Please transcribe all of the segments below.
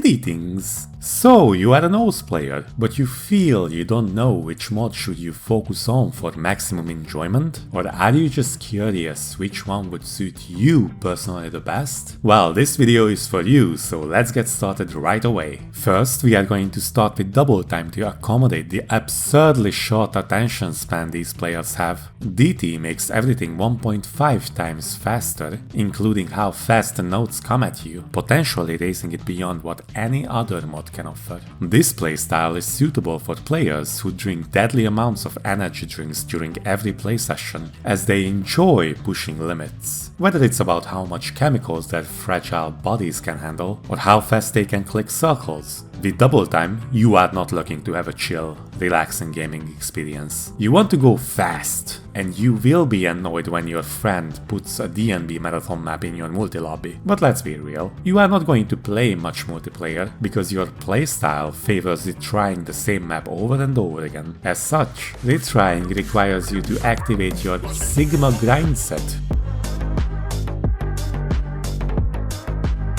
Greetings! So, you are an OS player, but you feel you don't know which mod should you focus on for maximum enjoyment? Or are you just curious which one would suit you personally the best? Well, this video is for you, so let's get started right away. First, we are going to start with DoubleTime to accommodate the absurdly short attention span these players have. DT makes everything 1.5 times faster, including how fast the notes come at you, potentially raising it beyond what any other mod can offer. This playstyle is suitable for players who drink deadly amounts of energy drinks during every play session, as they enjoy pushing limits. Whether it's about how much chemicals their fragile bodies can handle, or how fast they can click circles. With DoubleTime, you are not looking to have a chill, relaxing gaming experience. You want to go fast, and you will be annoyed when your friend puts a D&B marathon map in your multi-lobby. But let's be real, you are not going to play much multiplayer because your playstyle favors retrying the same map over and over again. As such, retrying requires you to activate your Sigma grind set.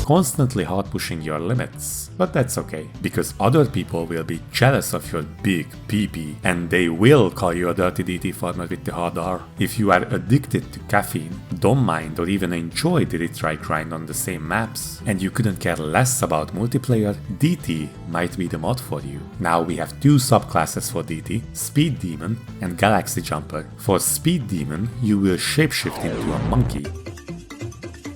Constantly hard pushing your limits. But that's okay, because other people will be jealous of your big PP and they will call you a dirty DT farmer with the hard R. If you are addicted to caffeine, don't mind or even enjoy the retry grind on the same maps, and you couldn't care less about multiplayer, DT might be the mod for you. Now we have two subclasses for DT, Speed Demon and Galaxy Jumper. For Speed Demon, you will shapeshift into a monkey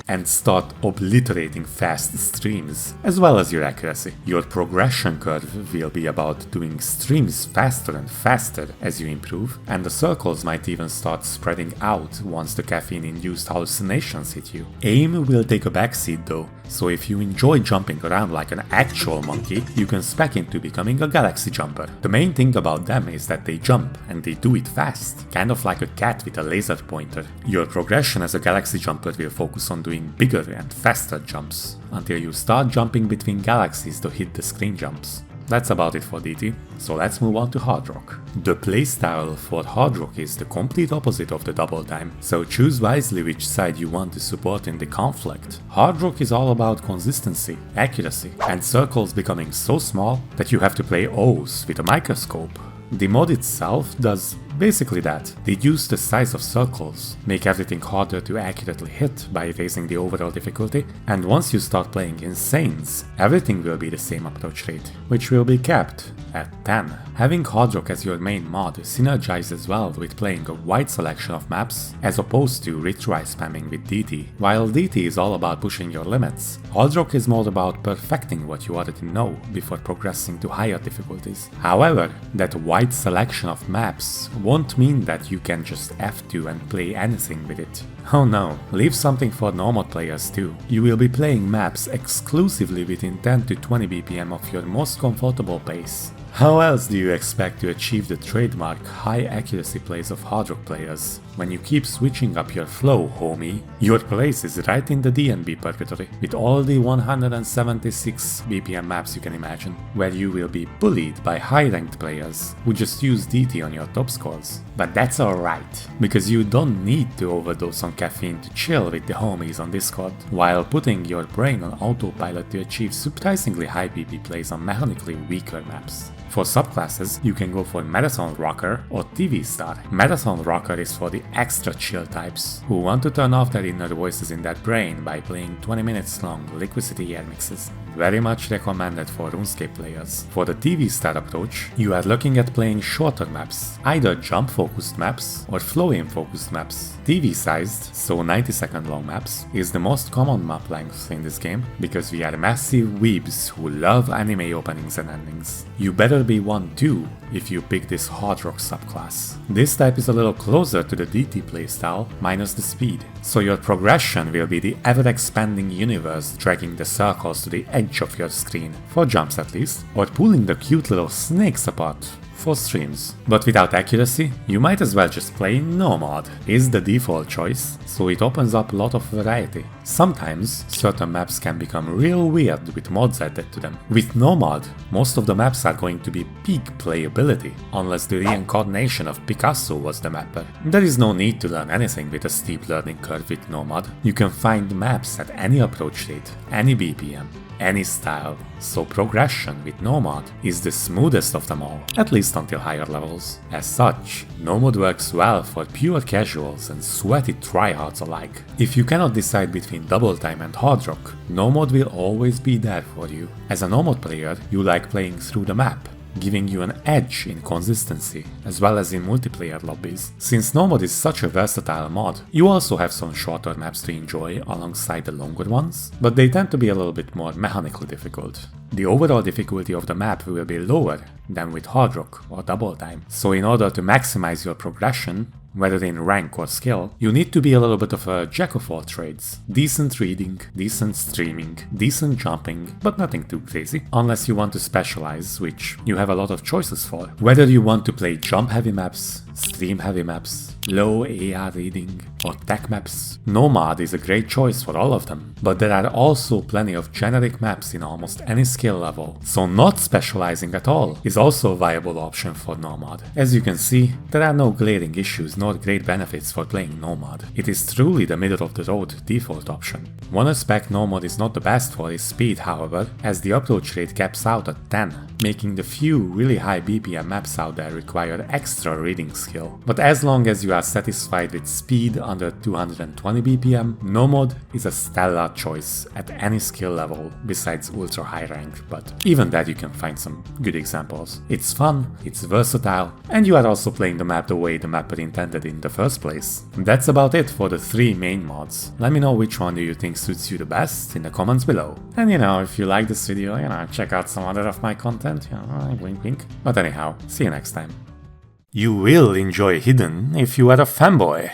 and start obliterating fast streams, as well as your accuracy. Your progression curve will be about doing streams faster and faster as you improve, and the circles might even start spreading out once the caffeine-induced hallucinations hit you. Aim will take a backseat though, so if you enjoy jumping around like an actual monkey, you can spec into becoming a Galaxy Jumper. The main thing about them is that they jump, and they do it fast, kind of like a cat with a laser pointer. Your progression as a Galaxy Jumper will focus on doing bigger and faster jumps, until you start jumping between galaxies to hit the screen jumps. That's about it for DT, so let's move on to HardRock. The playstyle for HardRock is the complete opposite of the DoubleTime, so choose wisely which side you want to support in the conflict. HardRock is all about consistency, accuracy, and circles becoming so small that you have to play O's with a microscope. The mod itself does basically that. Reduce the size of circles, make everything harder to accurately hit by raising the overall difficulty, and once you start playing Insanes, everything will be the same approach rate, which will be capped at 10. Having HardRock as your main mod synergizes well with playing a wide selection of maps, as opposed to retry spamming with DT. While DT is all about pushing your limits, HardRock is more about perfecting what you already know before progressing to higher difficulties. However, that wide selection of maps won't mean that you can just F2 and play anything with it. Oh no, leave something for Nomod players too. You will be playing maps exclusively within 10 to 20 BPM of your most comfortable pace. How else do you expect to achieve the trademark high accuracy plays of HardRock players? When you keep switching up your flow, homie, your place is right in the D&B purgatory, with all the 176 BPM maps you can imagine, where you will be bullied by high-ranked players who just use DT on your top scores. But that's alright, because you don't need to overdose on caffeine to chill with the homies on Discord, while putting your brain on autopilot to achieve surprisingly high PP plays on mechanically weaker maps. For subclasses, you can go for Marathon Rocker or TV Star. Marathon Rocker is for the extra chill types, who want to turn off their inner voices in their brain by playing 20 minutes long Liquidity air mixes. Very much recommended for RuneScape players. For the TV Star approach, you are looking at playing shorter maps, either jump focused maps or flow aim focused maps. TV sized, so 90-second long maps, is the most common map length in this game, because we are massive weebs who love anime openings and endings. You better be one too if you pick this HardRock subclass. This type is a little closer to the DT playstyle, minus the speed, so your progression will be the ever-expanding universe dragging the circles to the edge of your screen, for jumps at least, or pulling the cute little snakes apart for streams. But without accuracy, you might as well just play Nomod. It's the default choice, so it opens up a lot of variety. Sometimes, certain maps can become real weird with mods added to them. With Nomod, most of the maps are going to be peak playability, unless the reincarnation of Picasso was the mapper. There is no need to learn anything with a steep learning curve with Nomod. You can find maps at any approach rate, any BPM, any style, so progression with Nomod is the smoothest of them all, at least until higher levels. As such, Nomod works well for pure casuals and sweaty tryhards alike. If you cannot decide between DoubleTime and HardRock, Nomod will always be there for you. As a Nomod player, you like playing through the map, giving you an edge in consistency, as well as in multiplayer lobbies. Since Nomod is such a versatile mod, you also have some shorter maps to enjoy alongside the longer ones, but they tend to be a little bit more mechanically difficult. The overall difficulty of the map will be lower than with HardRock or DoubleTime, so in order to maximize your progression, whether in rank or skill, you need to be a little bit of a jack of all trades. Decent reading, decent streaming, decent jumping, but nothing too crazy, unless you want to specialize, which you have a lot of choices for. Whether you want to play jump heavy maps, stream heavy maps, low AR reading, or tech maps, Nomod is a great choice for all of them. But there are also plenty of generic maps in almost any skill level, so not specializing at all is also a viable option for Nomod. As you can see, there are no glaring issues nor great benefits for playing Nomod. It is truly the middle of the road default option. One aspect Nomod is not the best for is speed, however, as the approach rate caps out at 10, making the few really high BPM maps out there require extra reading skill. But as long as you are satisfied with speed under 220 BPM, Nomod is a stellar choice at any skill level besides ultra high rank, but even that you can find some good examples. It's fun, it's versatile, and you are also playing the map the way the mapper intended in the first place. That's about it for the 3 main mods. Let me know which one do you think suits you the best in the comments below. And if you like this video, check out some other of my content, wink wink. But anyhow, see you next time. You will enjoy Hidden if you are a fanboy.